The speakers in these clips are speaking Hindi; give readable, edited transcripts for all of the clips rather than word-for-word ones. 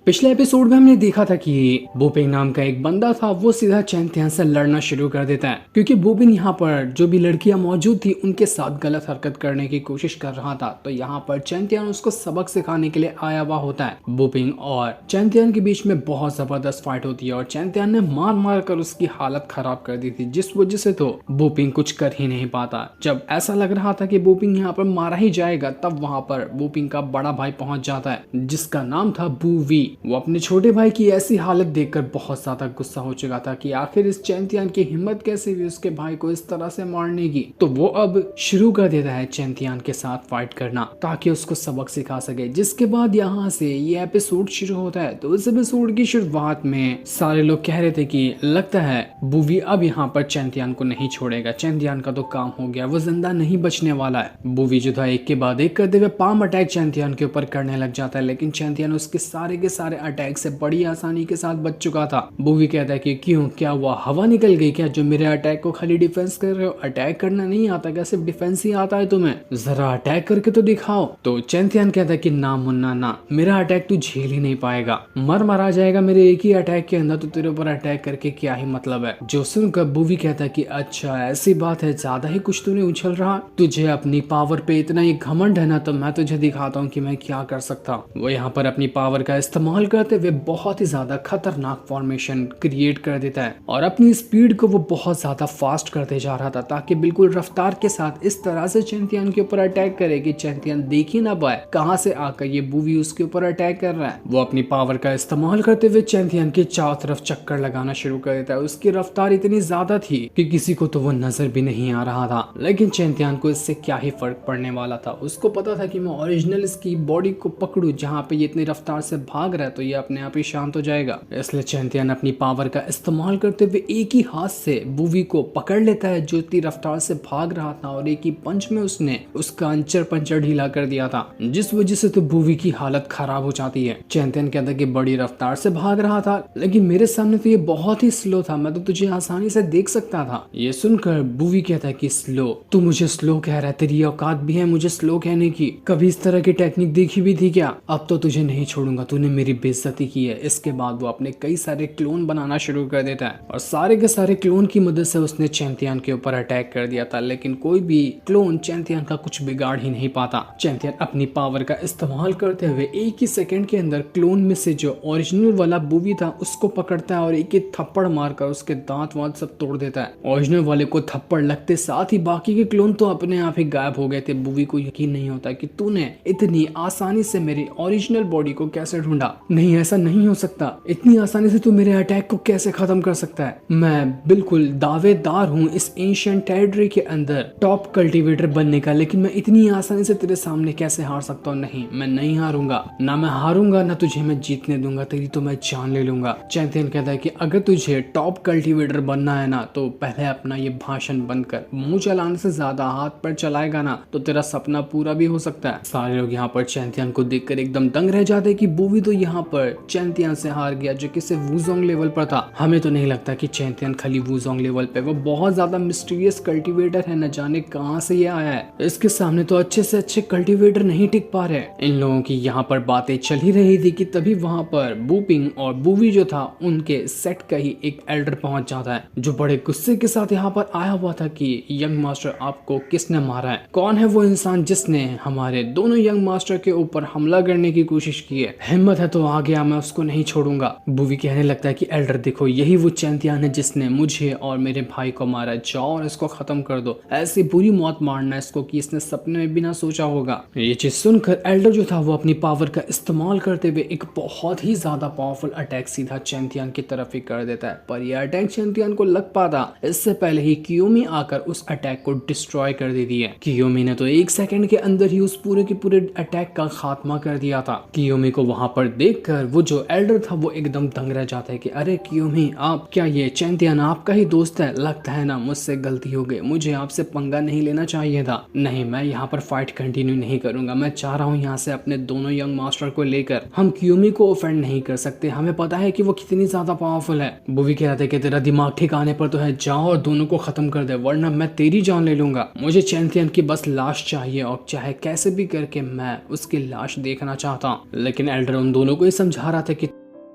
पिछले एपिसोड में हमने देखा था कि बोपिंग नाम का एक बंदा था, वो सीधा चैंतियन से लड़ना शुरू कर देता है क्योंकि बोपिंग यहाँ पर जो भी लड़कियां मौजूद थी उनके साथ गलत हरकत करने की कोशिश कर रहा था। तो यहाँ पर चैंतियन उसको सबक सिखाने के लिए आया हुआ होता है। बोपिंग और चैंतियन के बीच में बहुत जबरदस्त फाइट होती है और चैंतियन ने मार मार कर उसकी हालत खराब कर दी थी, जिस वजह से तो बोपिंग कुछ कर ही नहीं पाता। जब ऐसा लग रहा था कि बोपिंग यहाँ पर मारा ही जाएगा, तब वहाँ पर बोपिंग का बड़ा भाई पहुंच जाता है जिसका नाम था बूवी। वो अपने छोटे भाई की ऐसी हालत देखकर बहुत ज्यादा गुस्सा हो चुका था कि आखिर इस चैंतियन की हिम्मत कैसे हुई उसके भाई को इस तरह से मारने की। तो वो अब शुरू कर देता है चैंतियन के साथ फाइट करना ताकि उसको सबक सिखा सके। जिसके बाद यहाँ से ये एपिसोड शुरू होता है। तो इस एपिसोड की शुरुआत में सारे लोग कह रहे थे कि लगता है बूवी अब यहाँ पर चैंतियन को नहीं छोड़ेगा, चैंतियन का तो काम हो गया, वो जिंदा नहीं बचने वाला है। बूवी जो था एक के बाद एक करते हुए पाम अटैक चैंतियन के ऊपर करने लग जाता है, लेकिन चैंतियन उसके सारे के सारे अटैक से बड़ी आसानी के साथ बच चुका था। बूवी कहता है कि क्यों, क्या हुआ, हवा निकल गई क्या जो मेरे अटैक को खाली डिफेंस कर रहे हो? अटैक करना नहीं आता क्या, सिर्फ डिफेंस ही आता है तुम्हें? जरा अटैक करके तो दिखाओ। तो चैंतियन कहता है कि ना मुन्ना ना, मेरा अटैक तू झेल ही नहीं पाएगा, मर मरा जाएगा मेरे एक ही अटैक के अंदर, तो तेरे ऊपर अटैक करके क्या ही मतलब है। जो सुनकर बूवी कहता है कि अच्छा ऐसी बात है, ज्यादा ही कुछ तूने उछल रहा, तुझे अपनी पावर पे इतना ही घमंड है ना, तो मैं तुझे दिखाता हूँ कि मैं क्या कर सकता हूँ। वो यहाँ पर अपनी पावर का इस्तेमाल करते हुए बहुत ही ज्यादा खतरनाक फॉर्मेशन क्रिएट कर देता है और अपनी स्पीड को वो बहुत ज्यादा फास्ट करते जा रहा था ताकि बिल्कुल रफ्तार के साथ इस तरह से चैंतियन के ऊपर अटैक करे कि चैंतियन देख ही ना पाए कहां से आकर ये बूवी उसके ऊपर अटैक कर रहा है। वो अपनी पावर का इस्तेमाल करते हुए चैंतियन के चारों तरफ चक्कर लगाना शुरू कर देता है। उसकी रफ्तार इतनी ज्यादा थी कि किसी को तो वो नजर भी नहीं आ रहा था, लेकिन चैंतियन को इससे क्या ही फर्क पड़ने वाला था। उसको पता था कि मैं ओरिजिनल इसकी बॉडी को पकड़ू, जहाँ पे ये इतनी रफ्तार से भाग रहा है तो ये अपने आप ही शांत हो जाएगा। इसलिए चैंतियन अपनी पावर का इस्तेमाल करते हुए एक ही हाथ से बूवी को पकड़ लेता है जो इतनी रफ्तार से भाग रहा था और एक ही पंच में उसने उसका अंचर पंचर ढीला कर दिया था, जिस वजह से तो बूवी की हालत खराब हो जाती है। चैंतियन कहता है कि बड़ी रफ्तार से भाग रहा था लेकिन मेरे सामने तो ये बहुत ही स्लो था, मैं तो तुझे आसानी से देख सकता था। ये सुनकर बूवी कहता है कि स्लो, तू मुझे स्लो कह रहा है, तेरी औकात भी है मुझे स्लो कहने की? कभी इस तरह की टेक्निक देखी भी थी क्या? अब तो तुझे नहीं छोड़ूंगा, तूने मेरी बेइज्जती की है। इसके बाद वो अपने कई सारे क्लोन बनाना शुरू कर देता है और सारे के सारे क्लोन की मदद से उसने चैंतियन के ऊपर अटैक कर दिया था, लेकिन कोई भी क्लोन चैंतियन का कुछ बिगाड़ ही नहीं पाता। चैंतियन अपनी पावर का इस्तेमाल करते हुए एक ही सेकंड के अंदर क्लोन में से जो ओरिजिनल वाला बूवी था उसको पकड़ता है और एक ही थप्पड़ मारकर उसके दांत वांत सब तोड़ देता है। ओरिजिनल वाले को थप्पड़ लगते साथ ही बाकी के क्लोन तो अपने आप ही गायब हो गए थे। बूवी को यकीन नहीं होता कि तूने इतनी आसानी से मेरी ओरिजिनल बॉडी को कैसे ढूंढा। नहीं, ऐसा नहीं हो सकता, इतनी आसानी से तू मेरे अटैक को कैसे खत्म कर सकता है? मैं बिल्कुल दावेदार हूँ इस एंशिएंट टेरिटरी के अंदर टॉप कल्टीवेटर बनने का, लेकिन मैं इतनी आसानी से तेरे सामने कैसे हार सकता हूँ? नहीं, मैं नहीं हारूंगा, ना मैं हारूंगा ना तुझे मैं जीतने दूंगा, तेरी तो मैं जान ले लूंगा। चैंतियन कहता है कि अगर तुझे टॉप कल्टीवेटर बनना है ना, तो पहले अपना ये भाषण बंद कर, मुंह चलाने से ज्यादा हाथ पर चलाएगा ना तो तेरा सपना पूरा भी हो सकता है। सारे लोग यहाँ पर चैंतियन को देखकर एकदम दंग रह जाते हैं कि बूवी तो यहाँ पर चैंतियन से हार गया जो कि सिर्फ वूजोंग लेवल पर था। हमें तो नहीं लगता कि चैंतियन खाली वूजोंग लेवल पे, वो बहुत ज्यादा मिस्टीरियस कल्टीवेटर है, न जाने कहां से ये आया है। इसके सामने तो अच्छे से अच्छे कल्टीवेटर नहीं टिक पा रहे। इन लोगों की यहाँ पर बातें चल ही रही थी कि तभी वहां पर बूपिंग और बूवी जो था उनके सेट का ही एक एल्डर पहुंच जाता है जो बड़े गुस्से के साथ यहाँ पर आया हुआ था कि यंग मास्टर आपको किसने मारा है? कौन है वो इंसान जिसने हमारे दोनों यंग मास्टर के ऊपर हमला करने की कोशिश की है? हिम्मत है तो आ गया, मैं उसको नहीं छोड़ूंगा। बूवी कहने लगता है कि एल्डर देखो, यही वो चैंतियन है जिसने मुझे और मेरे भाई को मारा, जाओ और इसको खत्म कर दो, ऐसी बुरी मौत मारना इसको कि इसने सपने में भी ना सोचा होगा। ये चीज सुनकर एल्डर जो था वो अपनी पावर का इस्तेमाल करते हुए एक बहुत ही ज्यादा पावरफुल अटैक सीधा चैंतियन की तरफ ही कर देता है, पर यह अटैक चैंतियन को लग पाता इससे पहले ही कियोमी आकर उस अटैक को डिस्ट्रॉय कर देती है। कियोमी ने तो एक सेकंड के अंदर ही उस पूरे के पूरे अटैक का खात्मा कर दिया था। कियोमी को वहां पर देखकर वो जो एल्डर था वो एकदम दंग रह जाता है कि अरे कियोमी, आप क्या, ये चैंतियन आपका ही दोस्त है? लगता है ना मुझसे गलती हो गई, मुझे आपसे पंगा नहीं लेना चाहिए था। नहीं, मैं यहाँ पर फाइट कंटिन्यू नहीं करूंगा, मैं चाह रहा हूँ यहाँ से अपने दोनों यंग मास्टर को लेकर हम कियोमी को ऑफेंड नहीं कर सकते, हमें पता है कि वो कितनी ज्यादा पावरफुल है। बूवी कह रहे थे कि तेरा दिमाग ठिकाने पर तो है, जाओ और दोनों को खत्म कर दे वरना मैं तेरी जान ले लूंगा। मुझे चैंतियन की बस लाश चाहिए और चाहे कैसे भी करके मैं उसकी लाश देखना चाहता हूँ। लेकिन एल्डर उन दोनों दोनों को ये समझा रहा था कि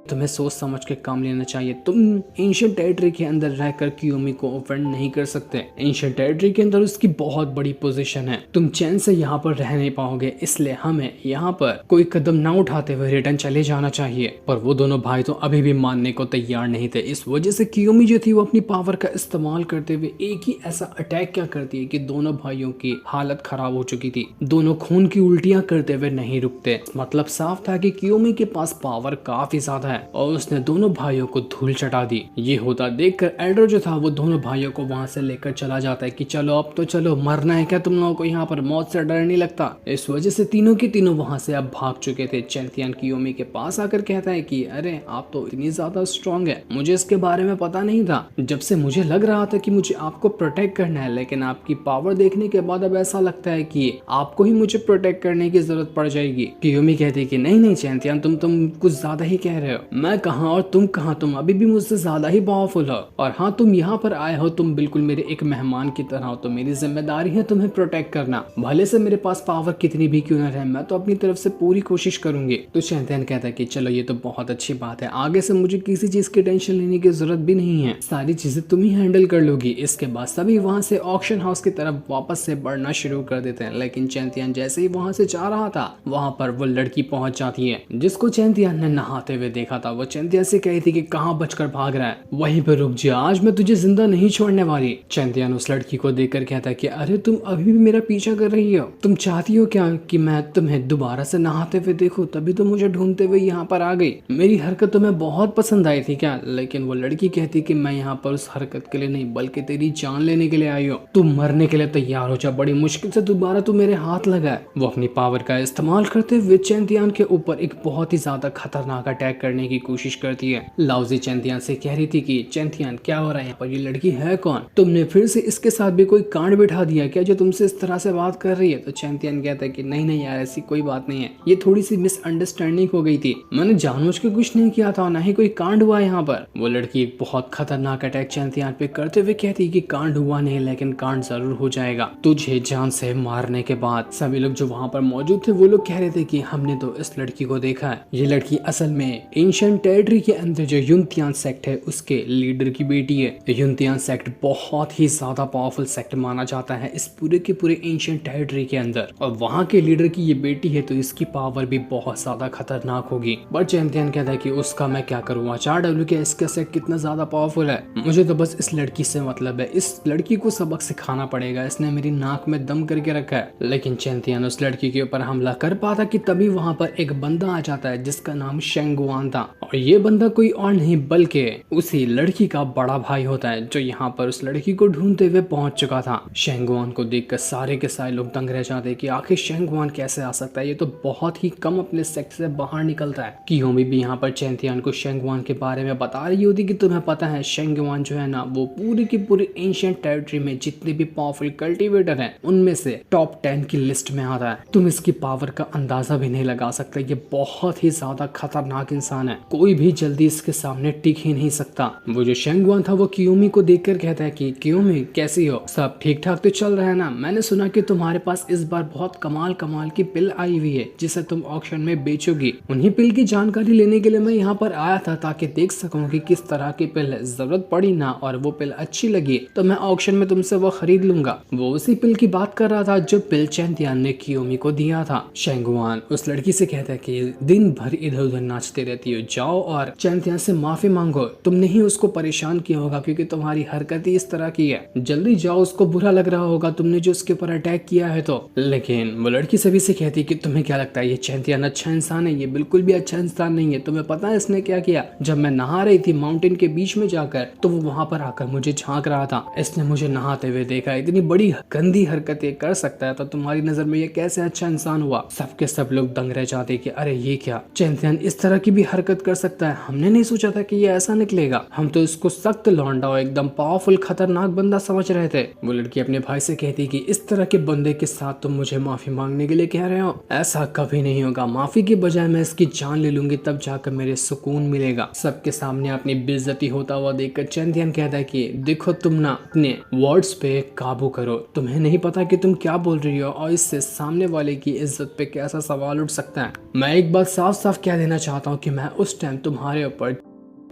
तुम्हें सोच समझ के काम लेना चाहिए। तुम एंशिएंट टेरिटरी के अंदर रहकर कियोमी को ऑफेंड नहीं कर सकते। एंशिएंट टेरिटरी के अंदर उसकी बहुत बड़ी पोजीशन है, तुम चैन से यहाँ पर रह नहीं पाओगे, इसलिए हमें यहाँ पर कोई कदम ना उठाते हुए रिटर्न चले जाना चाहिए। पर वो दोनों भाई तो अभी भी मानने को तैयार नहीं थे। इस वजह से कियोमी जो थी वो अपनी पावर का इस्तेमाल करते हुए एक ही ऐसा अटैक क्या करती है कि दोनों भाइयों की हालत खराब हो चुकी थी। दोनों खून की उल्टियां करते हुए नहीं रुकते। मतलब साफ था कि कियोमी के पास पावर काफी ज्यादा है और उसने दोनों भाइयों को धूल चटा दी। ये होता देखकर एल्डर जो था वो दोनों भाइयों को वहां से लेकर चला जाता है कि चलो अब तो चलो, मरना है क्या तुम लोगों को, यहाँ पर मौत से डर नहीं लगता। इस वजह से तीनों के तीनों वहां से अब भाग चुके थे। चैंथियन कियोमी के पास आकर कहता है कि अरे आप तो इतनी ज्यादा स्ट्रांग है, मुझे इसके बारे में पता नहीं था। जब से मुझे लग रहा था कि मुझे आपको प्रोटेक्ट करना है, लेकिन आपकी पावर देखने के बाद अब ऐसा लगता है कि आपको ही मुझे प्रोटेक्ट करने की जरूरत पड़ जाएगी। कियोमी कहती है कि नहीं नहीं चैंथियन, तुम कुछ ज्यादा ही कह रहे हो। मैं कहाँ और तुम कहाँ, तुम अभी भी मुझसे ज्यादा ही पावरफुल हो। और हाँ, तुम यहाँ पर आए हो, तुम बिल्कुल मेरे एक मेहमान की तरह हो, तो मेरी जिम्मेदारी है तुम्हें प्रोटेक्ट करना। भले से मेरे पास पावर कितनी भी क्यों न रहे, मैं तो अपनी तरफ से पूरी कोशिश करूंगी। तो चैंथियन कहता है कि चलो ये तो बहुत अच्छी बात है, आगे से मुझे किसी चीज की टेंशन लेने की जरूरत भी नहीं है, सारी चीजें तुम ही हैंडल कर लोगी। इसके बाद सभी वहां से ऑक्शन हाउस की तरफ वापस से बढ़ना शुरू कर देते हैं। लेकिन चैंथियन जैसे ही वहां से जा रहा था, वहां पर वो लड़की पहुंच जाती है जिसको चैंथियन ने नहाते हुए देखा था। वो चैंथियन से कही थी कि कहाँ बचकर भाग रहा है, वहीं पर रुक जा, आज मैं तुझे जिंदा नहीं छोड़ने वाली। चैंथियन उस लड़की को देखकर कहता है कि अरे तुम अभी भी मेरा पीछा कर रही हो, तुम चाहती हो क्या कि मैं तुम्हें दोबारा से नहाते हुए देखूं, तभी तो मुझे ढूंढते हुए यहाँ पर आ गई। मेरी हरकत तुम्हें बहुत पसंद आई थी क्या? लेकिन वो लड़की कहती कि मैं यहाँ पर उस हरकत के लिए नहीं, बल्कि तेरी जान लेने के लिए आई हो। तुम मरने के लिए तैयार हो जा, बड़ी मुश्किल से दोबारा तू मेरे हाथ लगा है। वो अपनी पावर का इस्तेमाल करते हुए चैंथियन के ऊपर एक बहुत ही ज्यादा खतरनाक अटैक करने की कोशिश करती है। लाउजी चैंथियन से कह रही थी कि चैंथियन क्या हो रहा है यहाँ पर, ये लड़की है कौन? तुमने फिर से इसके साथ भी कोई कांड बिठा दिया क्या जो तुमसे इस तरह से बात कर रही है? तो चैंथियन कहता है कि नहीं नहीं यार, ऐसी कोई बात नहीं है, ये थोड़ी सी मिसअंडरस्टैंडिंग हो गई थी, मैंने जानबूझ के कुछ नहीं किया था, ना ही कोई कांड हुआ यहाँ पर। वो लड़की एक बहुत खतरनाक अटैक चैंथियन पे करते हुए कहती कि कांड हुआ नहीं, लेकिन कांड जरूर हो जाएगा तुझे जान से मारने के बाद। सभी लोग जो वहाँ पर मौजूद थे वो लोग कह रहे थे कि हमने तो इस लड़की को देखा है, ये लड़की असल में एंशिएंट टेरिटरी के अंदर जो युनतियान सेक्ट है उसके लीडर की बेटी है। युनतियान सेक्ट बहुत ही ज्यादा पावरफुल सेक्ट माना जाता है इस पूरे के पूरे एंशिएंट टेरिटरी के अंदर, और वहाँ के लीडर की ये बेटी है तो इसकी पावर भी बहुत ज्यादा खतरनाक होगी। बट चैंथियन कहता है कि उसका मैं क्या करूँगा, 4W के इसका सेक्ट कितना ज्यादा पावरफुल है, मुझे तो बस इस लड़की से मतलब है, इस लड़की को सबक सिखाना पड़ेगा, इसने मेरी नाक में दम करके रखा है। लेकिन चैंथियन उस लड़की के ऊपर हमला कर पाता कि तभी वहाँ पर एक बंदा आ जाता है जिसका नाम शेंगुआन था, और ये बंदा कोई और नहीं बल्कि उसी लड़की का बड़ा भाई होता है जो यहाँ पर उस लड़की को ढूंढते हुए पहुंच चुका था। शेंगुआन को देखकर सारे के सारे लोग दंग रह जाते कि आखिर शेंगुआन कैसे आ सकता है, ये तो बहुत ही कम अपने सेक्ट से बाहर निकलता है। कियोमी भी यहाँ पर चैंथियन को शेंगुआन के बारे में बता रही होती कि तुम्हें पता है शेंगुआन जो है ना, वो पूरी की पूरी एंशिएंट टेरिटरी में जितने भी पावरफुल कल्टीवेटर हैं उनमें से टॉप 10 की लिस्ट में आता है, तुम इसकी पावर का अंदाजा भी नहीं लगा सकते, ये बहुत ही ज्यादा खतरनाक इंसान है, कोई भी जल्दी इसके सामने टिक ही नहीं सकता। वो जो शेंगुआन था वो कियोमी को देखकर कहता है कि कियोमी कैसी हो, सब ठीक ठाक तो चल रहा है ना? मैंने सुना कि तुम्हारे पास इस बार बहुत कमाल कमाल की पिल आई हुई है जिसे तुम ऑक्शन में बेचोगी, उन्हीं पिल की जानकारी लेने के लिए मैं यहाँ पर आया था ताकि देख सकूं कि किस तरह की पिल है, जरूरत पड़ी ना और वो पिल अच्छी लगी तो मैं ऑक्शन में तुमसे वो खरीद लूंगा। वो उसी पिल की बात कर रहा था जो पिल चैंथियन ने कियोमी को दिया था। शेंगुआन उस लड़की से कहता है कि दिन भर इधर उधर नाचते रहती हो, जाओ और चैंथियन से माफी मांगो, तुमने ही उसको परेशान किया होगा क्योंकि तुम्हारी हरकत ही इस तरह की है, जल्दी जाओ, उसको बुरा लग रहा होगा तुमने जो उसके ऊपर अटैक किया है तो। लेकिन वो लड़की सभी से कहती कि तुम्हें क्या लगता है ये चैंथियन अच्छा इंसान है? ये बिल्कुल भी अच्छा इंसान नहीं है, तुम्हें पता है इसने क्या किया? जब मैं नहा रही थी माउंटेन के बीच में जाकर तो वो वहां पर आकर मुझे झांक रहा था, इसने मुझे नहाते हुए देखा, इतनी बड़ी गंदी हरकतें कर सकता है तो तुम्हारी नजर में ये कैसे अच्छा इंसान हुआ? सबके सब लोग दंग रह जाते कि अरे ये क्या, चैंथियन इस तरह की भी हरकत कर सकता है, हमने नहीं सोचा था कि ये ऐसा निकलेगा, हम तो इसको सख्त लौंडा और एकदम पावरफुल खतरनाक बंदा समझ रहे थे। वो लड़की अपने भाई से कहती कि इस तरह के बंदे के साथ तुम मुझे माफी मांगने के लिए कह रहे हो, ऐसा कभी नहीं होगा, माफी की बजाय मैं इसकी जान ले लूंगी, तब जाकर मेरे सुकून मिलेगा। सबके सामने अपनी बेइज्जती होता हुआ देखकर चैंतियन कहता है कि देखो तुम ना अपने वर्ड्स पे काबू करो, तुम्हें नहीं पता कि तुम क्या बोल रही हो और इससे सामने वाले की इज्जत पे कैसा सवाल उठ सकता है। मैं एक बात साफ साफ कह देना चाहता हूँ कि मैं उस टाइम तुम्हारे ऊपर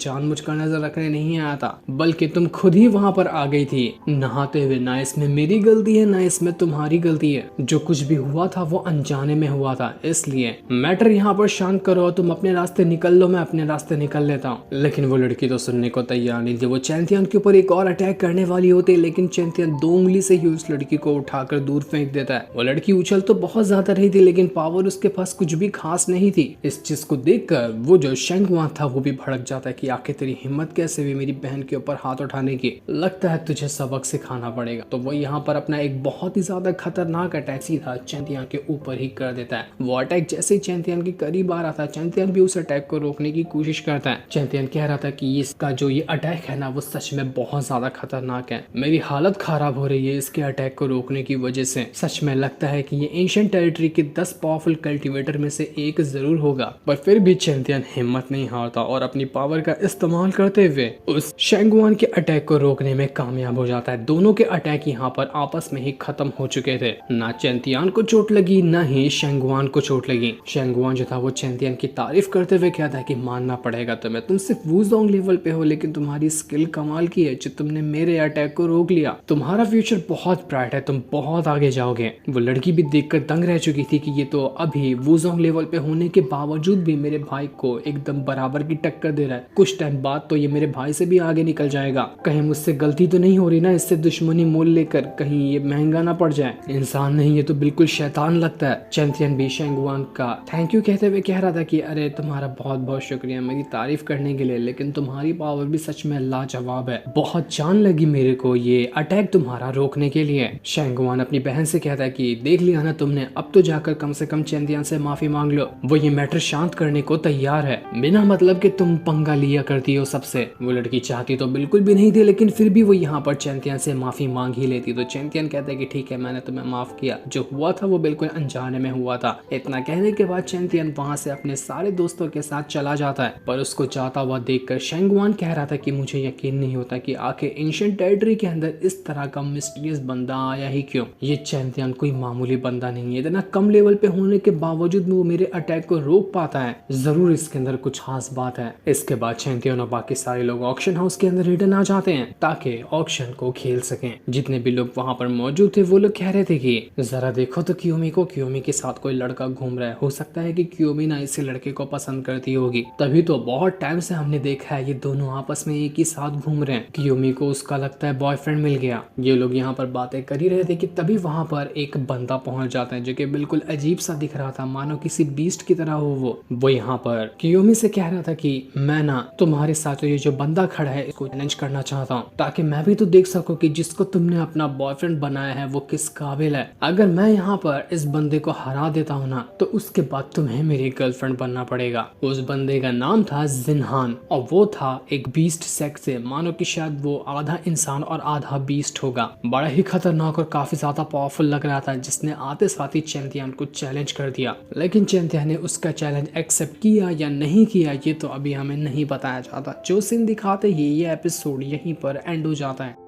जानबूझकर नजर रखने नहीं आया था, बल्कि तुम खुद ही वहां पर आ गई थी नहाते हुए। ना इसमें मेरी गलती है ना इसमें तुम्हारी गलती है, जो कुछ भी हुआ था वो अनजाने में हुआ था, इसलिए मैटर यहाँ पर शांत करो, तुम अपने रास्ते निकल लो, मैं अपने रास्ते निकल लेता हूँ। लेकिन वो लड़की तो सुनने को तैयार नहीं थी। वो चैंतियन के ऊपर एक और अटैक करने वाली होती, लेकिन चैंतियन 2 उंगली से ही उस लड़की को उठाकर दूर फेंक देता है। वो लड़की उछल तो बहुत ज्यादा रही थी, लेकिन पावर उसके पास कुछ भी खास नहीं थी। इस चीज को देखकर वो जो शेंगवान था वो भी भड़क जाता है कि आखिर तेरी हिम्मत कैसे हुई मेरी बहन के ऊपर हाथ उठाने की, लगता है तुझे सबक सिखाना पड़ेगा। तो वो यहाँ पर अपना एक बहुत ही ज्यादा खतरनाक अटैक सीधा चैंतियन के ऊपर ही कर देता है। वो अटैक जैसे ही चैंतियन के करीब आ रहा था, चैंतियन भी उस अटैक को रोकने की कोशिश करता है। चैंतियन कह रहा था कि इसका जो ये अटैक है ना वो सच में बहुत ज्यादा खतरनाक है, मेरी हालत खराब हो रही है इसके अटैक को रोकने की वजह से। सच में लगता है कि ये एंशिएंट टेरिटरी के 10 पावरफुल कल्टीवेटर में से एक जरूर होगा। पर फिर भी चैंतियन हिम्मत नहीं हारता और अपनी पावर का इस्तेमाल करते हुए उस शेंगवान के अटैक को रोकने में कामयाब हो जाता है। दोनों के अटैक यहाँ पर आपस में ही खत्म हो चुके थे। ना चैंतियन को चोट लगी ना ही शेंगवान को चोट लगी। शेंगवान जो था वो चैंतियन की तारीफ करते हुए कहता है कि मानना पड़ेगा तुम्हें, तुम सिर्फ वुज़ोंग लेवल पे हो, लेकिन तुम्हारी स्किल कमाल की है जो तुमने मेरे अटैक को रोक लिया। तुम्हारा फ्यूचर बहुत ब्राइट है, तुम बहुत आगे जाओगे। वो लड़की भी देखकर दंग रह चुकी थी कि ये तो अभी वुज़ोंग लेवल पे होने के बावजूद भी मेरे भाई को एकदम बराबर की टक्कर दे रहा है। कुछ टाइम बाद तो ये मेरे भाई से भी आगे निकल जाएगा। कहीं मुझसे गलती तो नहीं हो रही ना इससे दुश्मनी मोल लेकर, कहीं ये महंगा ना पड़ जाए। इंसान नहीं, ये तो बिल्कुल शैतान लगता है। चैंतियन भी शेंगवान का थैंक यू कहते हुए कह रहा था कि अरे तुम्हारा बहुत बहुत शुक्रिया मेरी तारीफ करने के लिए, लेकिन तुम्हारी पावर भी सच में लाजवाब है, बहुत जान लगी मेरे को ये अटैक तुम्हारा रोकने के लिए। शेंगवान अपनी बहन से कहता है कि देख लिया ना तुमने, अब तो जाकर कम से कम चैंतियन से माफी मांग लो, वो ये मैटर शांत करने को तैयार है, बिना मतलब कि तुम पंगा लिया करती हो सबसे। वो लड़की चाहती तो बिल्कुल भी नहीं थी, लेकिन फिर भी वो यहाँ पर चैंतियन से माफी मांग ही लेती। तो चैंतियन कहता है कि ठीक है मैंने तुम्हें माफ किया, जो हुआ था वो बिल्कुल अनजाने में हुआ था। इतना कहने के बाद चैंतियन वहां से अपने सारे दोस्तों के साथ चला जाता है। पर उसको जाता हुआ देखकर शेंगवान कह रहा था कि मुझे यकीन नहीं होता कि आखिर एंशिएंट टेरिटरी के अंदर इस तरह का मिस्टीरियस बंदा आया ही क्यों। ये चैंतियन कोई मामूली बंदा नहीं है, इतना कम लेवल पे होने के बावजूद वो मेरे अटैक को रोक पाता है, जरूर इसके अंदर कुछ खास बात है। इसके बाद चैंतियन और बाकी सारे लोग ऑक्शन हाउस के अंदर रिटर्न आ जाते हैं ताकि ऑक्शन को खेल सकें। जितने भी लोग वहां पर मौजूद थे वो लोग कह रहे थे कि जरा देखो तो कियोमी को, कियोमी के साथ कोई लड़का घूम रहा है, हो सकता है कि कियोमी ना इसी लड़के को पसंद करती होगी, तभी तो बहुत टाइम से हमने देखा है ये दोनों आपस में एक ही साथ घूम रहे हैं। कियोमी को उसका लगता है बॉयफ्रेंड मिल गया। ये लोग यहाँ पर बातें कर ही रहे थे कि तभी वहां पर एक बंदा पहुंच जाता है जो कि बिल्कुल अजीब सा दिख रहा था, मानो किसी बीस्ट की तरह हो। वो यहाँ पर कियोमी से कह रहा था कि मैं ना तुम्हारे साथ ये जो बंदा खड़ा है इसको चैलेंज करना चाहता हूँ, ताकि मैं भी तो देख सकूं कि जिसको तुमने अपना बॉयफ्रेंड बनाया है वो किस काबिल है। अगर मैं यहाँ पर इस बंदे को हरा देता हूँ ना तो उसके बाद तुम्हें मेरी गर्लफ्रेंड बनना पड़ेगा। उस बंदे का नाम था जिनहान और वो था एक बीस्ट सेक्स से, मानो कि शायद वो आधा इंसान और आधा बीस्ट होगा। बड़ा ही खतरनाक और काफी ज्यादा पावरफुल लग रहा था, जिसने आते साथ ही चैंतियन को चैलेंज कर दिया। लेकिन चैंतियन ने उसका चैलेंज एक्सेप्ट किया या नहीं किया ये तो अभी हमें नहीं बताया जाता। जो सीन दिखाते ही ये एपिसोड यहीं पर एंड हो जाता है।